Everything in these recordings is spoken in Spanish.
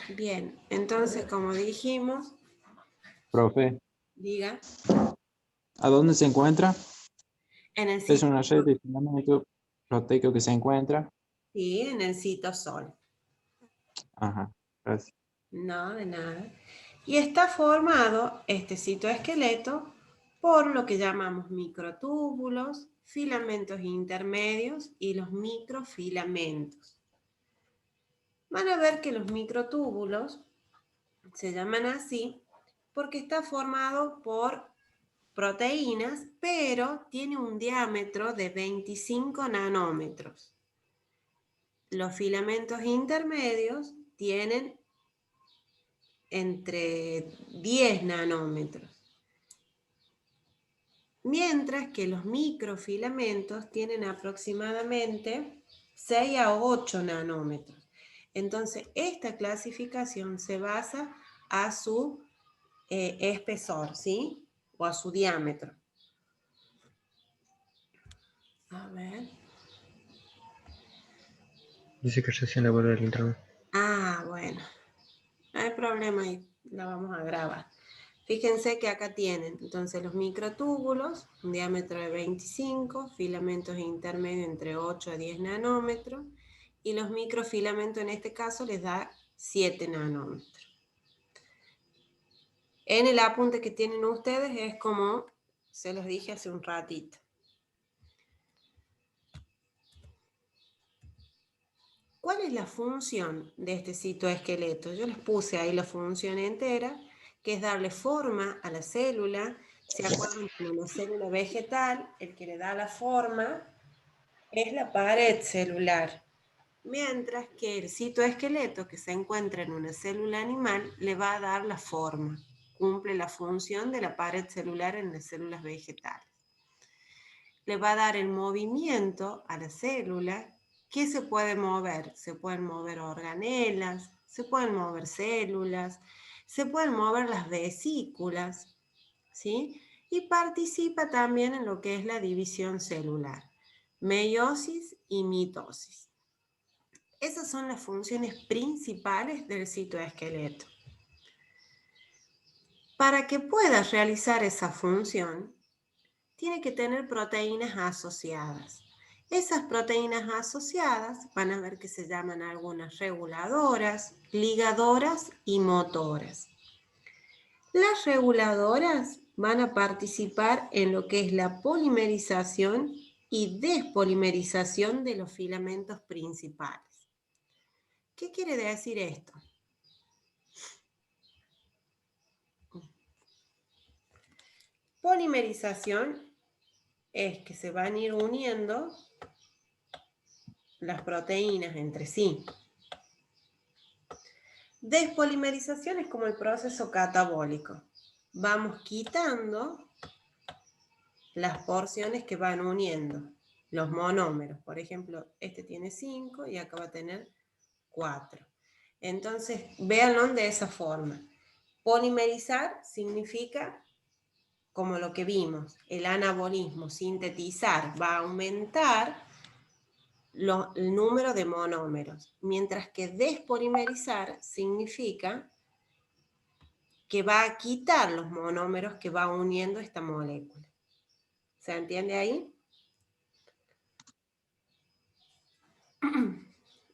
Bien, entonces como dijimos, Profe, diga, ¿a dónde se encuentra? en el Es una red citosol. de filamento proteico que se encuentra. Sí, en el citosol. Ajá, gracias. No, de nada. Y está formado este citoesqueleto por lo que llamamos microtúbulos, filamentos intermedios y los microfilamentos. Van a ver que los microtúbulos se llaman así porque está formado por proteínas, pero tiene un diámetro de 25 nanómetros. Los filamentos intermedios tienen entre 10 nanómetros, mientras que los microfilamentos tienen aproximadamente 6 a 8 nanómetros. Entonces, esta clasificación se basa a su espesor, ¿sí? O a su diámetro. A ver. Dice que recién le vuelve el internet. Ah, bueno. No hay problema ahí. La vamos a grabar. Fíjense que acá tienen entonces los microtúbulos, un diámetro de 25, filamentos intermedios entre 8 a 10 nanómetros, y los microfilamentos en este caso les da 7 nanómetros. En el apunte que tienen ustedes es como se los dije hace un ratito. ¿Cuál es la función de este citoesqueleto? Yo les puse ahí la función entera, que es darle forma a la célula. ¿Se acuerdan que en una célula vegetal, el que le da la forma es la pared celular? Mientras que el citoesqueleto que se encuentra en una célula animal le va a dar la forma. Cumple la función de la pared celular en las células vegetales. Le va a dar el movimiento a la célula. ¿Qué se puede mover? Se pueden mover organelas, se pueden mover células, se pueden mover las vesículas, ¿sí? Y participa también en lo que es la división celular, meiosis y mitosis. Esas son las funciones principales del citoesqueleto. Para que pueda realizar esa función, tiene que tener proteínas asociadas. Esas proteínas asociadas van a ver que se llaman algunas reguladoras, ligadoras y motoras. Las reguladoras van a participar en lo que es la polimerización y despolimerización de los filamentos principales. ¿Qué quiere decir esto? Polimerización es que se van a ir uniendo las proteínas entre sí. Despolimerización es como el proceso catabólico. Vamos quitando las porciones que van uniendo, los monómeros. Por ejemplo, este tiene 5 y acá va a tener 4. Entonces, véanlo de esa forma. Polimerizar significa, como lo que vimos, el anabolismo, sintetizar, va a aumentar el número de monómeros, mientras que despolimerizar significa que va a quitar los monómeros que va uniendo esta molécula. ¿Se entiende ahí?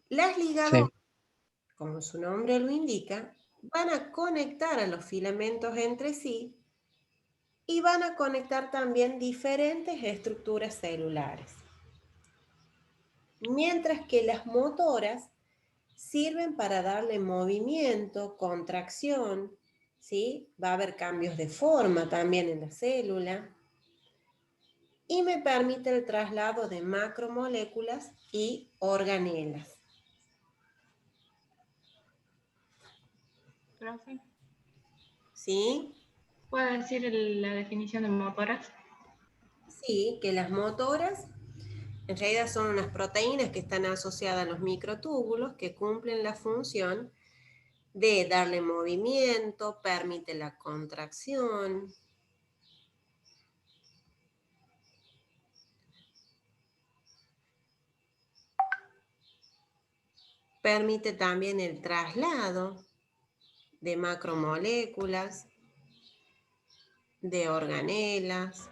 Las ligadoras, Sí. como su nombre lo indica, van a conectar a los filamentos entre sí y van a conectar también diferentes estructuras celulares. Mientras que las motoras sirven para darle movimiento, contracción, ¿sí? Va a haber cambios de forma también en la célula y me permite el traslado de macromoléculas y organelas. Profe, ¿Sí? ¿puedo decir la definición de motoras? Sí, que las motoras en realidad son unas proteínas que están asociadas a los microtúbulos que cumplen la función de darle movimiento, permite la contracción. Permite también el traslado de macromoléculas, de organelas.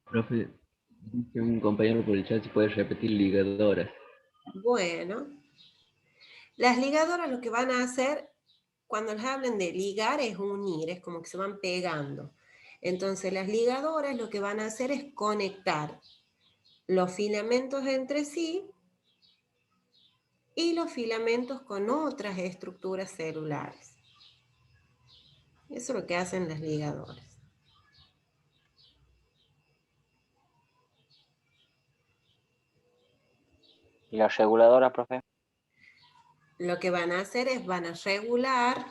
Profe, dice un compañero por el chat si puede repetir ligadoras. Bueno, las ligadoras lo que van a hacer, cuando les hablen de ligar, es unir, es como que se van pegando. Entonces las ligadoras lo que van a hacer es conectar los filamentos entre sí y los filamentos con otras estructuras celulares. Eso es lo que hacen las ligadoras. ¿Y la reguladora, profe? Lo que van a hacer es van a regular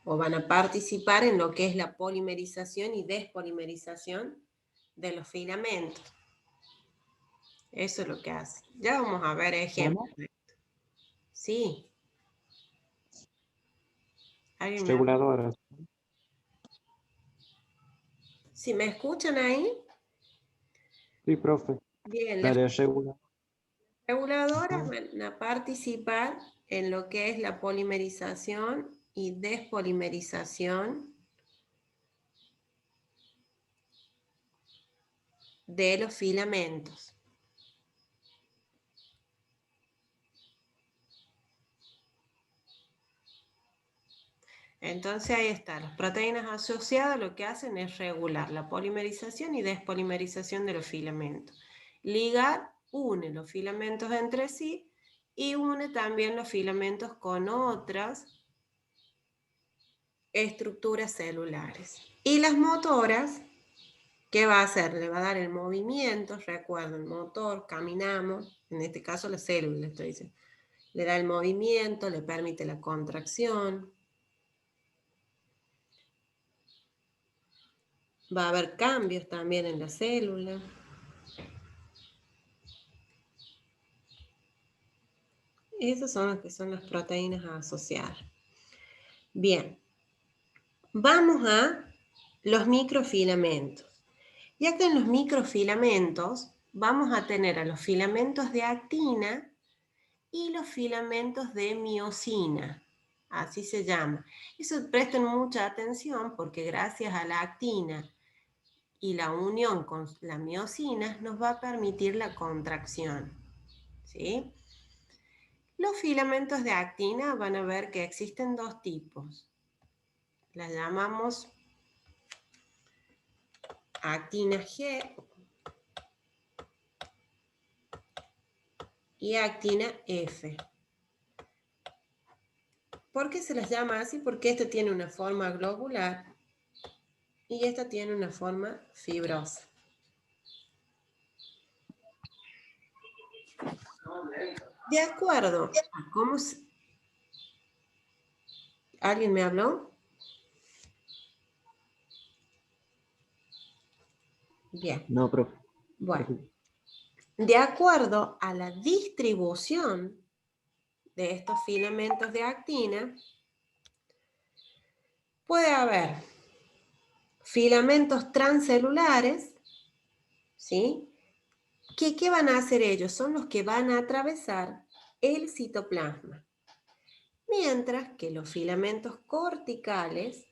o van a participar en lo que es la polimerización y despolimerización de los filamentos. Eso es lo que hace. Ya vamos a ver ejemplos. Sí. ¿Alguien me... Reguladoras. ¿Sí me escuchan ahí? Sí, profe. Bien, La las de regular. reguladoras van a participar en lo que es la polimerización y despolimerización de los filamentos. Entonces ahí está, las proteínas asociadas lo que hacen es regular la polimerización y despolimerización de los filamentos. Ligar une los filamentos entre sí y une también los filamentos con otras estructuras celulares. Y las motoras, ¿qué va a hacer? Le va a dar el movimiento, recuerden, el motor, caminamos, en este caso la célula, estoy diciendo. Le da el movimiento, le permite la contracción. Va a haber cambios también en la célula. Esas son las que son las proteínas asociadas. Bien, vamos a los microfilamentos. Y acá en los microfilamentos vamos a tener a los filamentos de actina y los filamentos de miosina. Así se llama. Eso presten mucha atención porque gracias a la actina y la unión con la miosina nos va a permitir la contracción. ¿Sí? Los filamentos de actina van a ver que existen dos tipos. Las llamamos actina G y actina F. ¿Por qué se las llama así? Porque esta tiene una forma globular y esta tiene una forma fibrosa. De acuerdo a cómo se... ¿Alguien me habló? Bien. No, profe. Bueno, de acuerdo a la distribución de estos filamentos de actina, puede haber filamentos transcelulares, ¿sí? ¿Qué van a hacer ellos? Son los que van a atravesar el citoplasma. Mientras que los filamentos corticales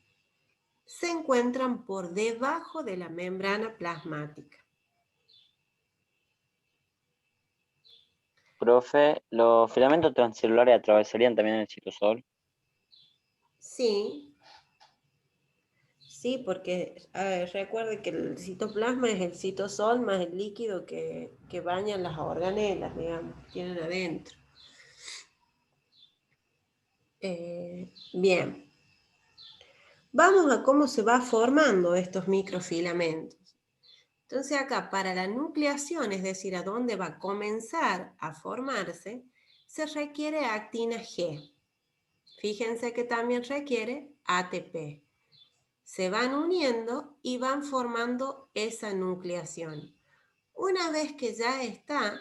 se encuentran por debajo de la membrana plasmática. Profe, ¿los filamentos transcelulares atravesarían también el citosol? Sí, sí, porque recuerde que el citoplasma es el citosol más el líquido que bañan las organelas, digamos, que tienen adentro. Bien. Vamos a cómo se va formando estos microfilamentos. Entonces acá, para la nucleación, es decir, a dónde va a comenzar a formarse, se requiere actina G. Fíjense que también requiere ATP. Se van uniendo y van formando esa nucleación. Una vez que ya está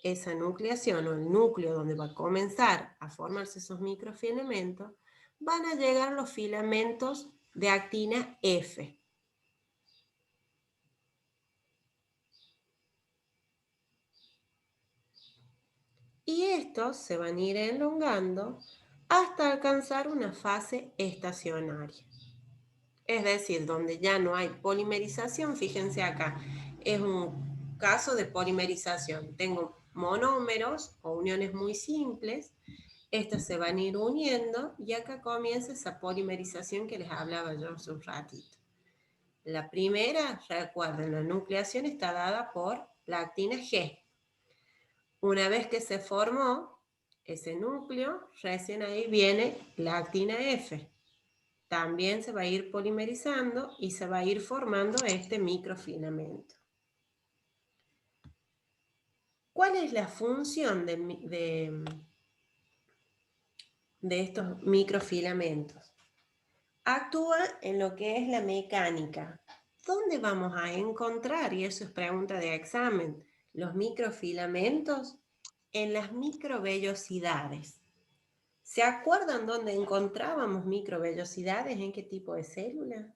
esa nucleación o el núcleo donde va a comenzar a formarse esos microfilamentos, van a llegar los filamentos de actina F. Y estos se van a ir elongando hasta alcanzar una fase estacionaria. Es decir, donde ya no hay polimerización, fíjense acá, es un caso de polimerización. Tengo monómeros o uniones muy simples, estas se van a ir uniendo y acá comienza esa polimerización que les hablaba yo hace un ratito. La primera, recuerden, la nucleación está dada por la actina G. Una vez que se formó ese núcleo, recién ahí viene la actina F. También se va a ir polimerizando y se va a ir formando este microfilamento. ¿Cuál es la función de estos microfilamentos? Actúa en lo que es la mecánica. ¿Dónde vamos a encontrar, y eso es pregunta de examen, los microfilamentos? En las microvellosidades. ¿Se acuerdan dónde encontrábamos microvellosidades? ¿En qué tipo de célula?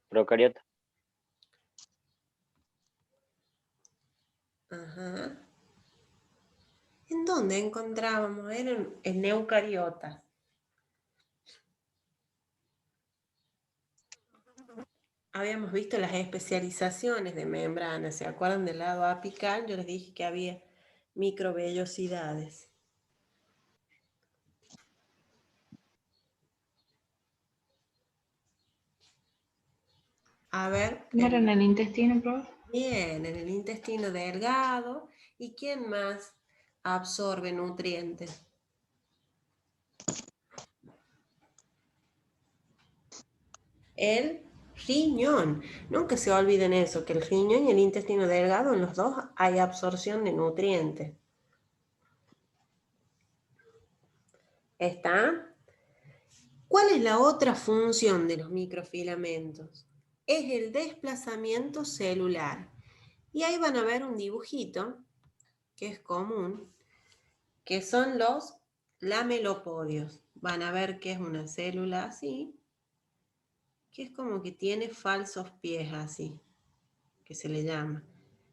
Procariota. Ajá. ¿En dónde encontrábamos? Eran en eucariotas. Habíamos visto las especializaciones de membranas. ¿Se acuerdan del lado apical? Yo les dije que había microvellosidades. A ver. ¿No era en el intestino, profe? Bien, en el intestino delgado. ¿Y quién más absorbe nutrientes? El riñón. Nunca se olviden eso, que el riñón y el intestino delgado, en los dos hay absorción de nutrientes. ¿Está? ¿Cuál es la otra función de los microfilamentos? Es el desplazamiento celular. Y ahí van a ver un dibujito, que es común, que son los lamelopodios. Van a ver que es una célula así, que es como que tiene falsos pies así, que se le llama,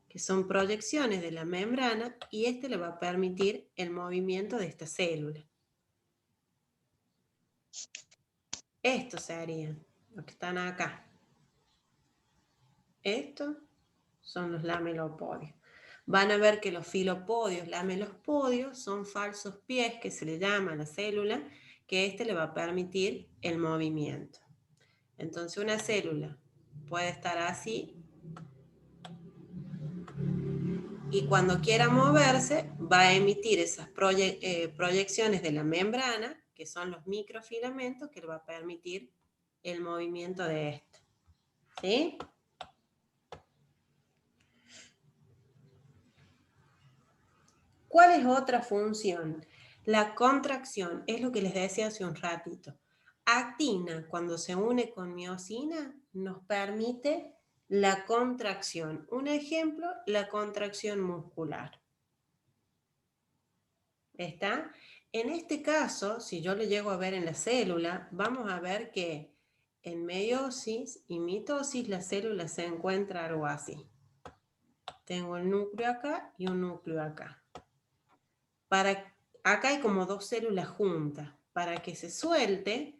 que son proyecciones de la membrana y este le va a permitir el movimiento de esta célula. Estos serían los que están acá. Estos son los lamelopodios. Van a ver que los filopodios, lamelopodios, son falsos pies que se le llama a la célula, que este le va a permitir el movimiento. Entonces una célula puede estar así y cuando quiera moverse va a emitir esas proyecciones de la membrana, que son los microfilamentos, que le va a permitir el movimiento de esto. ¿Sí? ¿Cuál es otra función? La contracción, es lo que les decía hace un ratito. Actina, cuando se une con miosina, nos permite la contracción. Un ejemplo, la contracción muscular. ¿Está? En este caso, si yo lo llego a ver en la célula, vamos a ver que en meiosis y mitosis la célula se encuentra algo así. Tengo el núcleo acá y un núcleo acá. Acá hay como dos células juntas. Para que se suelte,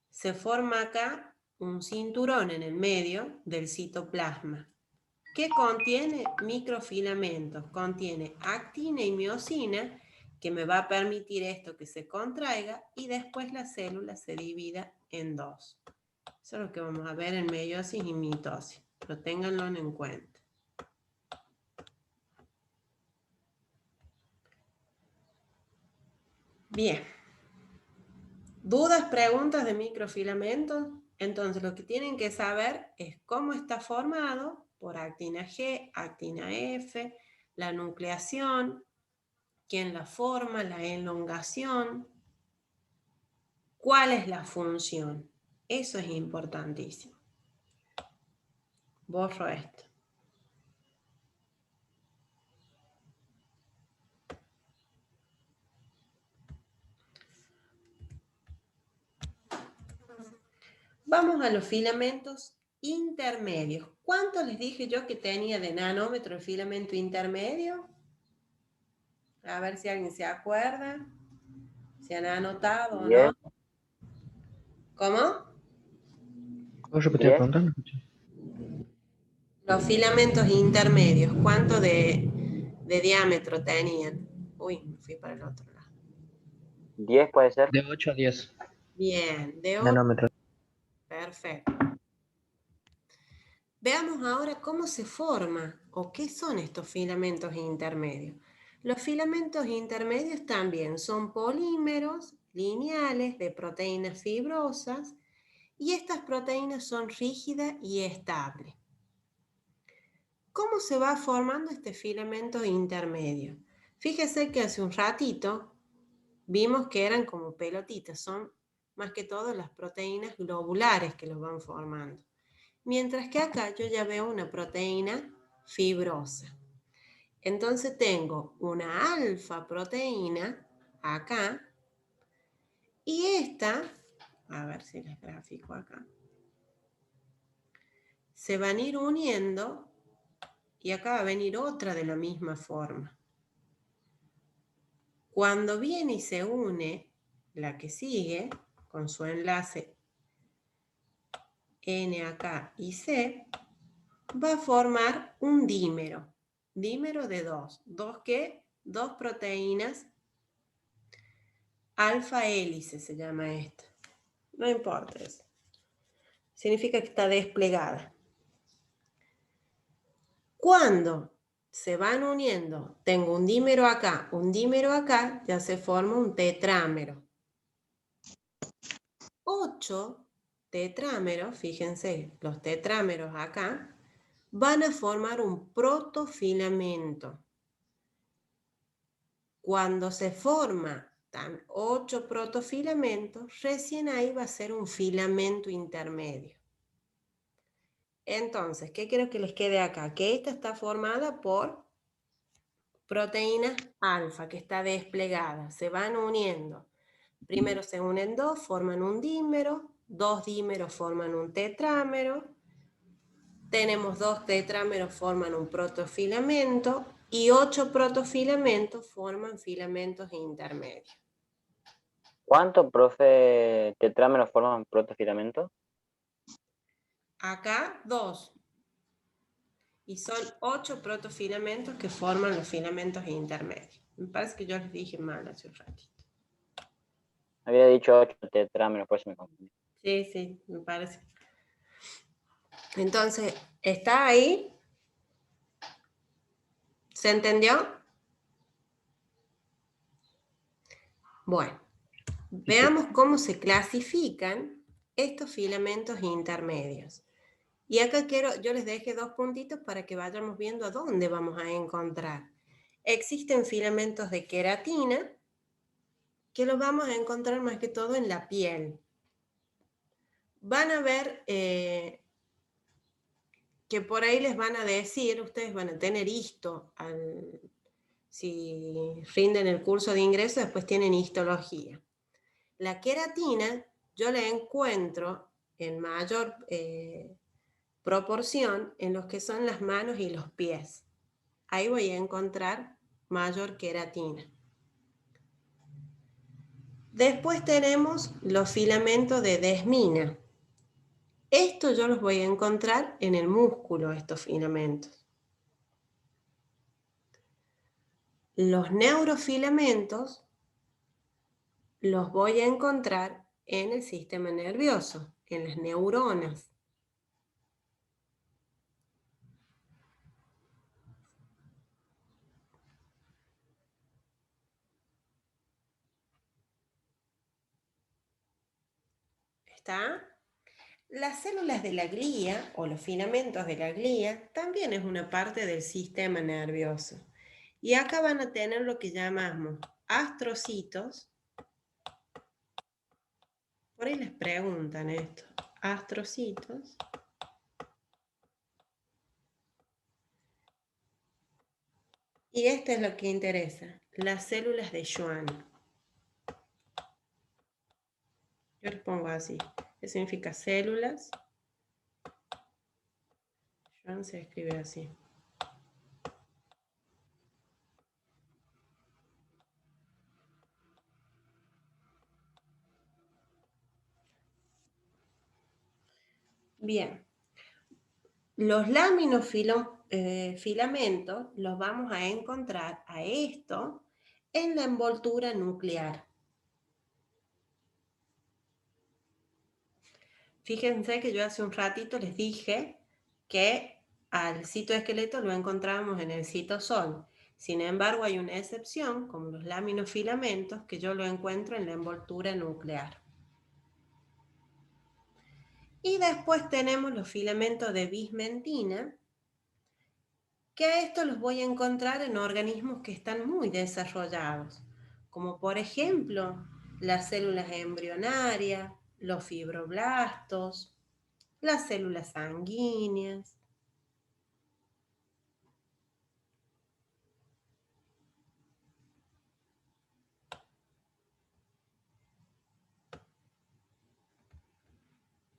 se forma acá un cinturón en el medio del citoplasma. ¿Qué contiene? Microfilamentos. Contiene actina y miosina, que me va a permitir esto que se contraiga y después la célula se divida en dos. Eso es lo que vamos a ver en meiosis y mitosis. Pero ténganlo en cuenta. Bien. ¿Dudas, preguntas de microfilamentos? Entonces lo que tienen que saber es cómo está formado por actina G, actina F, la nucleación, quién la forma, la elongación, cuál es la función. Eso es importantísimo. Borro esto. Vamos a los filamentos intermedios. ¿Cuánto les dije yo que tenía de nanómetro el filamento intermedio? A ver si alguien se acuerda. ¿Se han anotado o 10. no? ¿Cómo? ¿Puedo repetir la 10. pregunta? No escuché. Los filamentos intermedios, ¿cuánto de diámetro tenían? Uy, me fui para el otro lado. 10 puede ser. De 8 a 10 Bien, de 8. nanómetros. Perfecto. Veamos ahora cómo se forma o qué son estos filamentos intermedios. Los filamentos intermedios también son polímeros lineales de proteínas fibrosas y estas proteínas son rígidas y estables. ¿Cómo se va formando este filamento intermedio? Fíjese que hace un ratito vimos que eran como pelotitas, son más que todo las proteínas globulares que los van formando. Mientras que acá yo ya veo una proteína fibrosa. Entonces tengo una alfa proteína acá y esta, a ver si les grafico acá, se van a ir uniendo y acá va a venir otra de la misma forma. Cuando viene y se une la que sigue con su enlace N acá y C, va a formar un dímero. Dímero de dos. ¿Dos qué? Dos proteínas. Alfa hélice se llama esta. No importa eso. Significa que está desplegada. Cuando se van uniendo, tengo un dímero acá, ya se forma un tetrámero. 8 tetrámeros, fíjense, los tetrámeros acá, van a formar un protofilamento. Cuando se forma 8 protofilamentos, recién ahí va a ser un filamento intermedio. Entonces, ¿qué quiero que les quede acá? Que esta está formada por proteínas alfa, que está desplegada, se van uniendo. Primero se unen dos, forman un dímero, dos dímeros forman un tetrámero, tenemos dos tetrámeros, forman un protofilamento, y 8 protofilamentos forman filamentos intermedios. ¿Cuántos, profe, tetrámeros forman protofilamento? Acá 2. Y son 8 protofilamentos que forman los filamentos intermedios. Me parece que yo les dije mal hace un ratito. Había dicho 8 tetrámeros, por eso me confundí. Sí, me parece. Entonces, ¿está ahí? ¿Se entendió? Bueno, veamos cómo se clasifican estos filamentos intermedios. Y acá yo les dejé 2 puntitos para que vayamos viendo a dónde vamos a encontrar. Existen filamentos de queratina que los vamos a encontrar más que todo en la piel. Van a ver que por ahí les van a decir, ustedes van a tener histo, si rinden el curso de ingreso, después tienen histología. La queratina yo la encuentro en mayor proporción en los que son las manos y los pies. Ahí voy a encontrar mayor queratina. Después tenemos los filamentos de desmina. Estos yo los voy a encontrar en el músculo, estos filamentos. Los neurofilamentos los voy a encontrar en el sistema nervioso, en las neuronas. ¿Está? Las células de la glía o los filamentos de la glía también es una parte del sistema nervioso. Y acá van a tener lo que llamamos astrocitos. Por ahí les preguntan esto. Astrocitos. Y esto es lo que interesa. Las células de Schwann. Yo les pongo así. ¿Qué significa células? Schwann se escribe así. Bien. Los filamentos los vamos a encontrar a esto en la envoltura nuclear. Fíjense que yo hace un ratito les dije que al citoesqueleto lo encontramos en el citosol. Sin embargo, hay una excepción, como los laminofilamentos, que yo lo encuentro en la envoltura nuclear. Y después tenemos los filamentos de bismentina, que a estos los voy a encontrar en organismos que están muy desarrollados, como por ejemplo las células embrionarias, los fibroblastos, las células sanguíneas.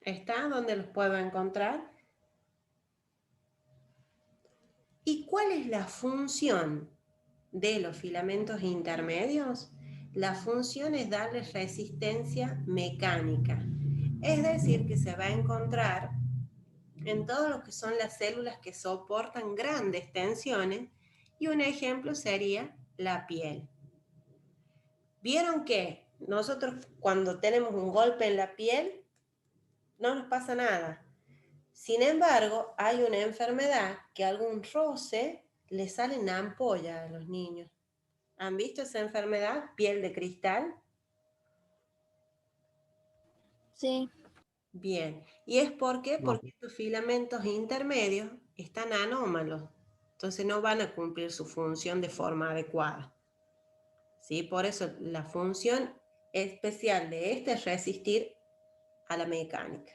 ¿Está donde los puedo encontrar? ¿Y cuál es la función de los filamentos intermedios? La función es darles resistencia mecánica. Es decir, que se va a encontrar en todo lo que son las células que soportan grandes tensiones, y un ejemplo sería la piel. ¿Vieron que nosotros cuando tenemos un golpe en la piel no nos pasa nada? Sin embargo, hay una enfermedad que algún roce le salen ampollas a los niños. ¿Han visto esa enfermedad? Piel de cristal. Sí. Bien. ¿Y es por qué? Porque estos filamentos intermedios están anómalos. Entonces no van a cumplir su función de forma adecuada. ¿Sí? Por eso la función especial de este es resistir a la mecánica.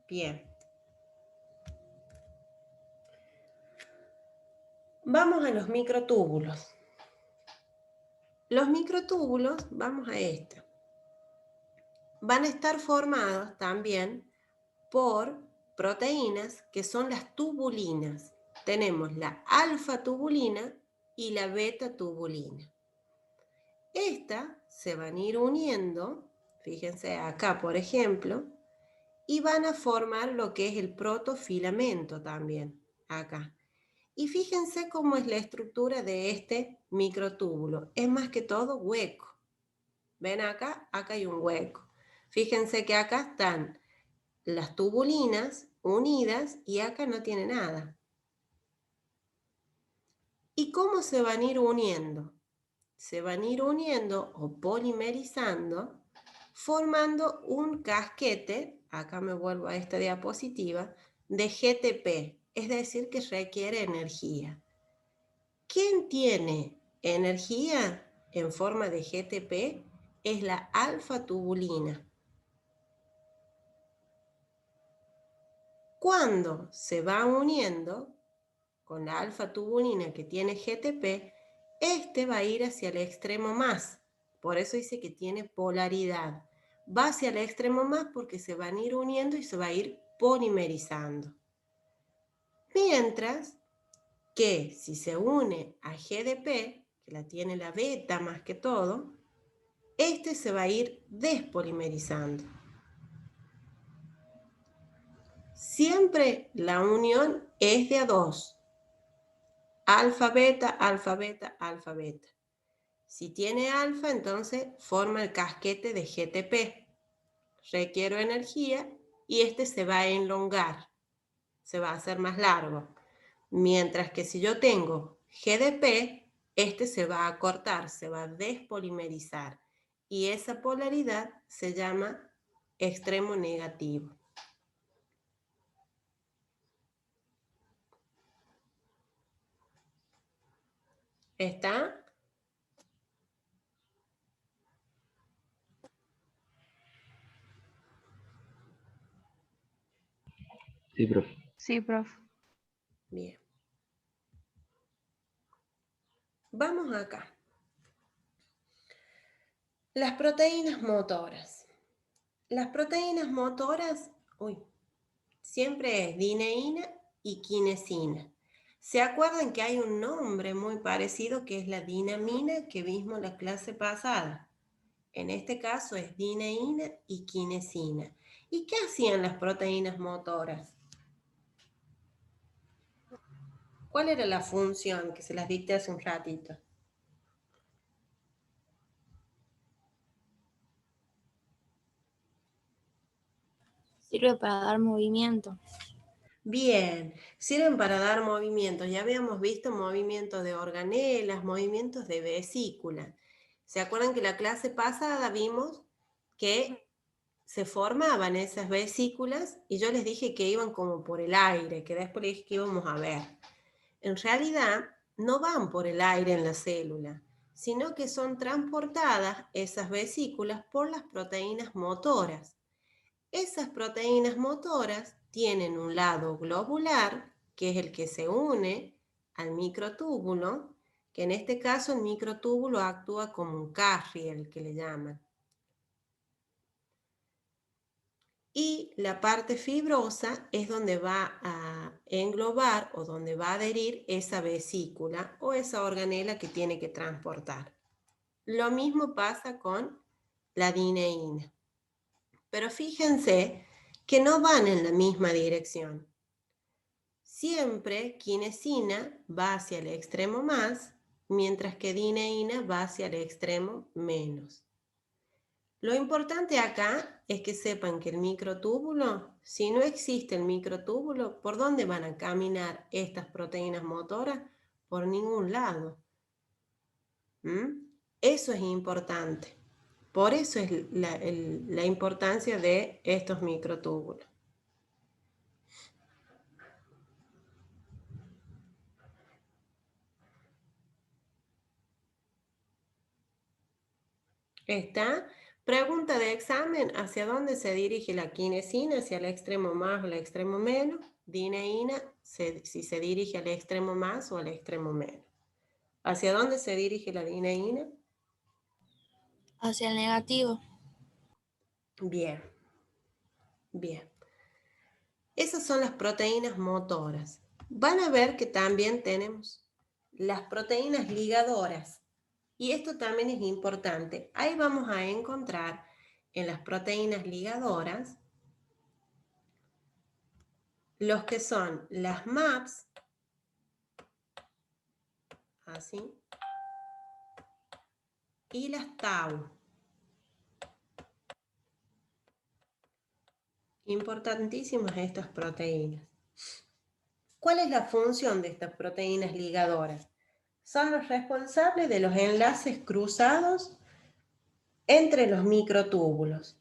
Bien. Vamos a los microtúbulos. Los microtúbulos, vamos a esto, van a estar formados también por proteínas que son las tubulinas. Tenemos la alfa-tubulina y la beta-tubulina. Estas se van a ir uniendo, fíjense acá por ejemplo, y van a formar lo que es el protofilamento también, acá. Y fíjense cómo es la estructura de este microtúbulo. Es más que todo hueco. ¿Ven acá? Acá hay un hueco. Fíjense que acá están las tubulinas unidas y acá no tiene nada. ¿Y cómo se van a ir uniendo? Se van a ir uniendo o polimerizando, formando un casquete, acá me vuelvo a esta diapositiva, de GTP, es decir, que requiere energía. ¿Quién tiene energía en forma de GTP? Es la alfa-tubulina. Cuando se va uniendo con la alfa-tubulina que tiene GTP, este va a ir hacia el extremo más. Por eso dice que tiene polaridad. Va hacia el extremo más porque se van a ir uniendo y se va a ir polimerizando. Mientras que si se une a GDP, que la tiene la beta más que todo, este se va a ir despolimerizando. Siempre la unión es de a dos. Alfa, beta, alfa, beta, alfa, beta. Si tiene alfa, entonces forma el casquete de GTP. Requiero energía y este se va a elongar, se va a hacer más largo. Mientras que si yo tengo GDP, este se va a acortar, se va a despolimerizar. Y esa polaridad se llama extremo negativo. ¿Está? Sí, profe. Sí, profe. Bien. Vamos acá. Las proteínas motoras. Las proteínas motoras, siempre es dineína y quinesina. ¿Se acuerdan que hay un nombre muy parecido que es la dinamina que vimos la clase pasada? En este caso es dineína y quinesina. ¿Y qué hacían las proteínas motoras? ¿Cuál era la función que se las dicté hace un ratito? Sirve para dar movimiento. Bien, sirven para dar movimientos. Ya habíamos visto movimientos de organelas, movimientos de vesícula. ¿Se acuerdan que la clase pasada vimos que se formaban esas vesículas y yo les dije que iban como por el aire, que después les dije que íbamos a ver? En realidad no van por el aire en la célula, sino que son transportadas esas vesículas por las proteínas motoras. Esas proteínas motoras tienen un lado globular, que es el que se une al microtúbulo, que en este caso el microtúbulo actúa como un carrier, que le llaman. Y la parte fibrosa es donde va a englobar o donde va a adherir esa vesícula o esa organela que tiene que transportar. Lo mismo pasa con la dineína. Pero fíjense que no van en la misma dirección. Siempre quinesina va hacia el extremo más, mientras que dineína va hacia el extremo menos. Lo importante acá es que sepan que el microtúbulo, si no existe el microtúbulo, ¿por dónde van a caminar estas proteínas motoras? Por ningún lado. Eso es importante. Por eso es la importancia de estos microtúbulos. ¿Está? Pregunta de examen, ¿hacia dónde se dirige la quinesina? ¿Hacia el extremo más o el extremo menos? Dineína, si se dirige al extremo más o al extremo menos. ¿Hacia dónde se dirige la dineína? Hacia el negativo. Bien. Bien. Esas son las proteínas motoras. Van a ver que también tenemos las proteínas ligadoras. Y esto también es importante. Ahí vamos a encontrar en las proteínas ligadoras los que son las MAPS, así, y las Tau. Importantísimas estas proteínas. ¿Cuál es la función de estas proteínas ligadoras? Son los responsables de los enlaces cruzados entre los microtúbulos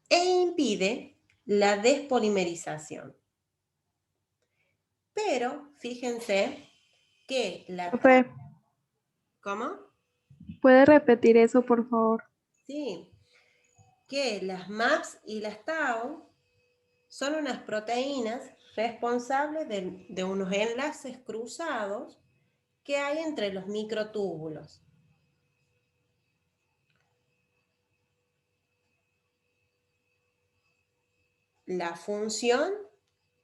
e impide la despolimerización. Pero fíjense que la... Profe, ¿Cómo? ¿puede repetir eso, por favor? Sí, que las MAPS y las Tau son unas proteínas responsables de unos enlaces cruzados que hay entre los microtúbulos. La función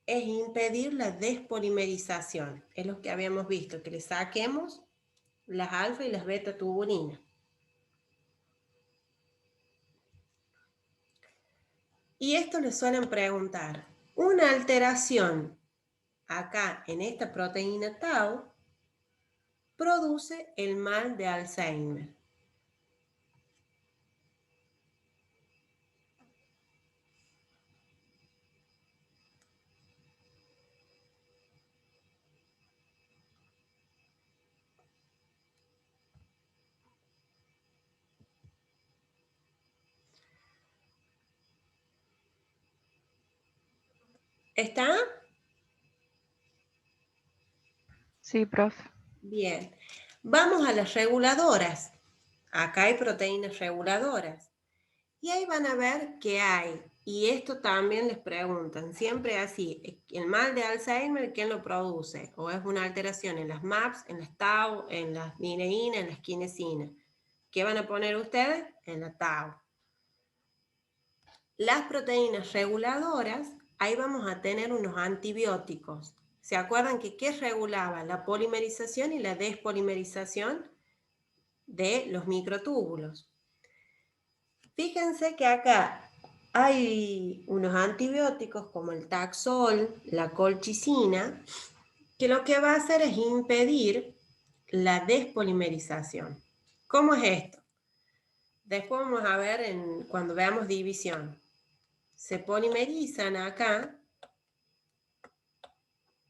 es impedir la despolimerización. Es lo que habíamos visto, que le saquemos las alfa y las beta tubulinas. Y esto le suelen preguntar, una alteración acá en esta proteína Tau produce el mal de Alzheimer. ¿Está? Sí, profe. Bien. Vamos a las reguladoras. Acá hay proteínas reguladoras. Y ahí van a ver que hay, y esto también les preguntan, siempre así, el mal de Alzheimer, ¿quién lo produce? ¿O es una alteración en las MAPS, en las Tau, en las dineína, en las quinesina? ¿Qué van a poner ustedes? En la Tau. Las proteínas reguladoras, ahí vamos a tener unos antibióticos. ¿Se acuerdan que qué regulaba? La polimerización y la despolimerización de los microtúbulos. Fíjense que acá hay unos antibióticos como el Taxol, la colchicina, que lo que va a hacer es impedir la despolimerización. ¿Cómo es esto? Después vamos a ver cuando veamos división. Se polimerizan acá,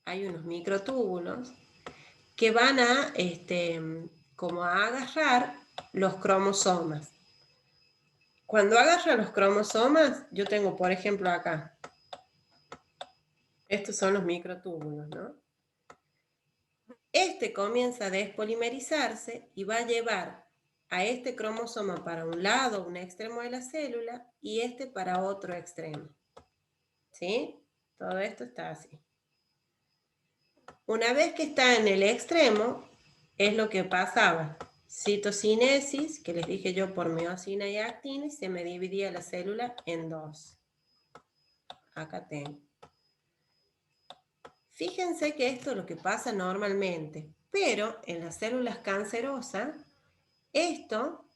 hay unos microtúbulos que van a como a agarrar los cromosomas. Cuando agarra los cromosomas, yo tengo, por ejemplo, acá, estos son los microtúbulos, ¿no? Este comienza a despolimerizarse y va a llevar a este cromosoma para un lado, un extremo de la célula, y este para otro extremo. ¿Sí? Todo esto está así. Una vez que está en el extremo, es lo que pasaba. Citocinesis, que les dije yo por miosina y actina, y se me dividía la célula en dos. Acá tengo. Fíjense que esto es lo que pasa normalmente, pero en las células cancerosas, esto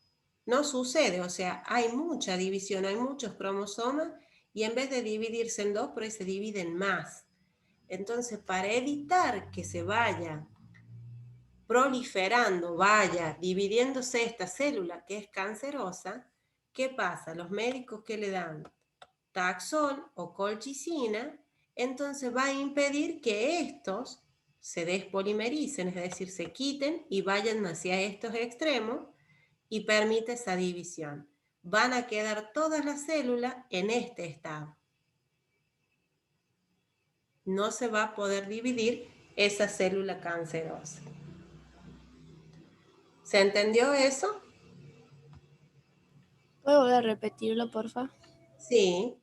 no sucede, o sea, hay mucha división, hay muchos cromosomas, y en vez de dividirse en dos, por ahí se dividen más. Entonces, para evitar que se vaya proliferando, vaya dividiéndose esta célula que es cancerosa, ¿qué pasa? Los médicos que le dan Taxol o colchicina, entonces va a impedir que estos se despolimericen, es decir, se quiten y vayan hacia estos extremos, y permite esa división. Van a quedar todas las células en este estado. No se va a poder dividir esa célula cancerosa. ¿Se entendió eso? ¿Puedo volver a repetirlo, porfa? Sí.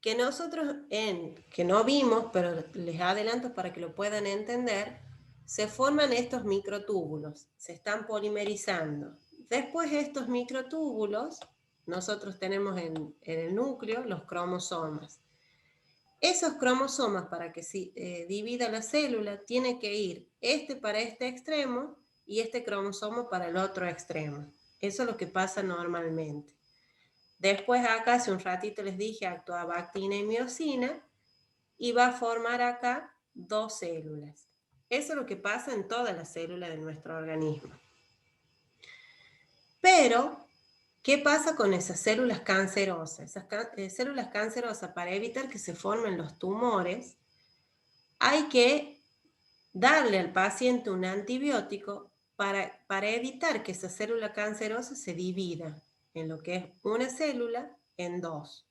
Que nosotros, que no vimos, pero les adelanto para que lo puedan entender, se forman estos microtúbulos, se están polimerizando. Después estos microtúbulos, nosotros tenemos en el núcleo los cromosomas. Esos cromosomas, para que se divida la célula, tiene que ir este para este extremo y este cromosoma para el otro extremo. Eso es lo que pasa normalmente. Después acá, hace un ratito les dije, actuaba actina y miosina, y va a formar acá dos células. Eso es lo que pasa en todas las células de nuestro organismo. Pero, ¿qué pasa con esas células cancerosas? Esas células cancerosas, para evitar que se formen los tumores, hay que darle al paciente un antibiótico para evitar que esa célula cancerosa se divida en lo que es una célula en dos.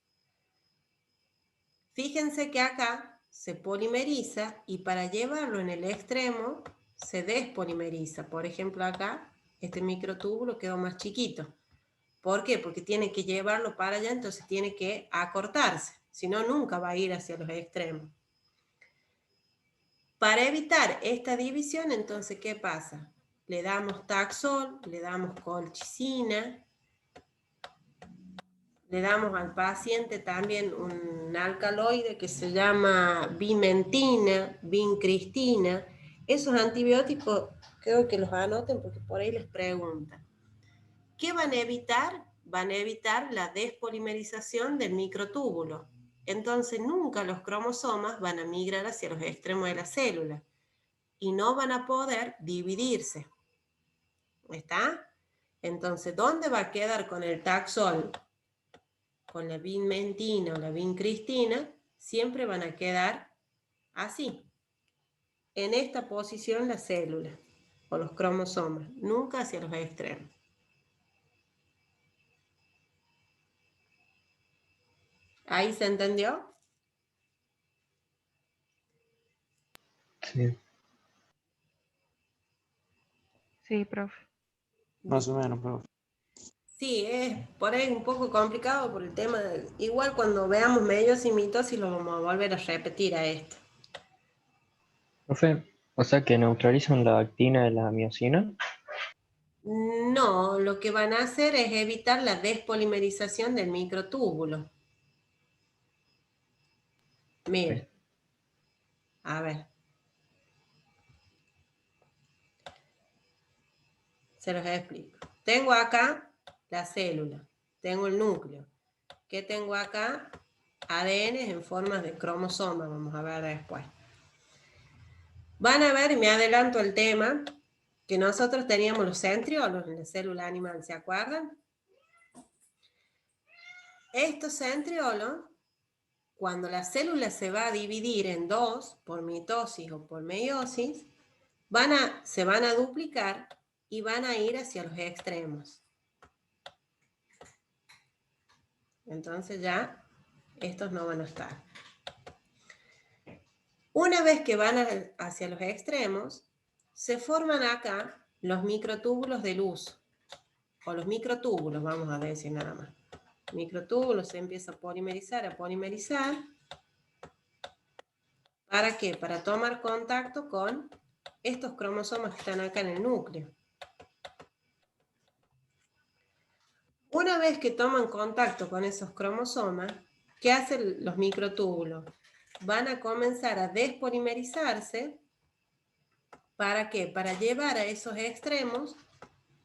Fíjense que acá se polimeriza y para llevarlo en el extremo se despolimeriza. Por ejemplo, acá este microtúbulo quedó más chiquito. ¿Por qué? Porque tiene que llevarlo para allá, entonces tiene que acortarse. Si no, nunca va a ir hacia los extremos. Para evitar esta división, entonces, ¿qué pasa? Le damos Taxol, le damos colchicina, le damos al paciente también un alcaloide que se llama vimentina, vincristina. Esos antibióticos creo que los anoten porque por ahí les preguntan. ¿Qué van a evitar? Van a evitar la despolimerización del microtúbulo. Entonces nunca los cromosomas van a migrar hacia los extremos de la célula y no van a poder dividirse. ¿Está? Entonces, ¿dónde va a quedar con el Taxol? Con la vimentina o la vincristina, siempre van a quedar así, en esta posición la célula o los cromosomas, nunca hacia los extremos. ¿Ahí se entendió? Sí. Sí, profe. Más o menos, profe. Sí, es por ahí un poco complicado por el tema. Igual cuando veamos meiosis y mitosis lo vamos a volver a repetir a esto. Profe, o sea que neutralizan la actina de la miosina. No, lo que van a hacer es evitar la despolimerización del microtúbulo. Miren, a ver. Se los explico. Tengo acá la célula. tengo el núcleo. ¿Qué tengo acá? ADN en formas de cromosoma, vamos a ver después. Van a ver, y me adelanto el tema, que nosotros teníamos los centriolos en la célula animal, ¿se acuerdan? Estos centriolos, cuando la célula se va a dividir en dos, por mitosis o por meiosis, se van a duplicar y van a ir hacia los extremos. Entonces ya estos no van a estar. Una vez que van hacia los extremos, se forman acá los microtúbulos de luz, o los microtúbulos, vamos a decir nada más. Microtúbulos se empieza a polimerizar. ¿Para qué? Para tomar contacto con estos cromosomas que están acá en el núcleo. Una vez que toman contacto con esos cromosomas, ¿qué hacen los microtúbulos? Van a comenzar a despolimerizarse. ¿Para qué? Para llevar a esos extremos,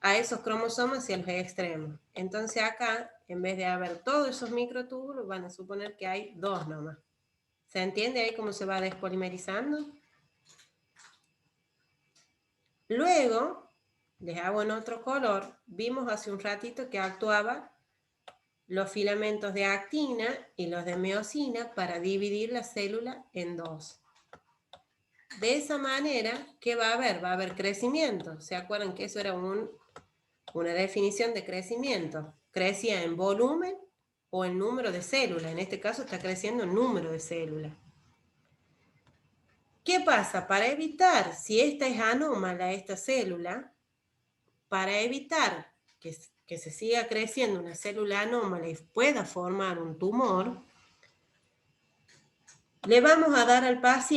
a esos cromosomas hacia los extremos. Entonces acá, en vez de haber todos esos microtúbulos, van a suponer que hay dos nomás. ¿Se entiende ahí cómo se va despolimerizando? Luego, les hago en otro color, vimos hace un ratito que actuaban los filamentos de actina y los de miosina para dividir la célula en dos. De esa manera, ¿qué va a haber? Va a haber crecimiento. ¿Se acuerdan que eso era una definición de crecimiento? Crecía en volumen o en número de células. En este caso está creciendo en número de células. ¿Qué pasa? Para evitar, si esta es anómala, esta célula, para evitar que se siga creciendo una célula anómala y pueda formar un tumor, le vamos a dar al paciente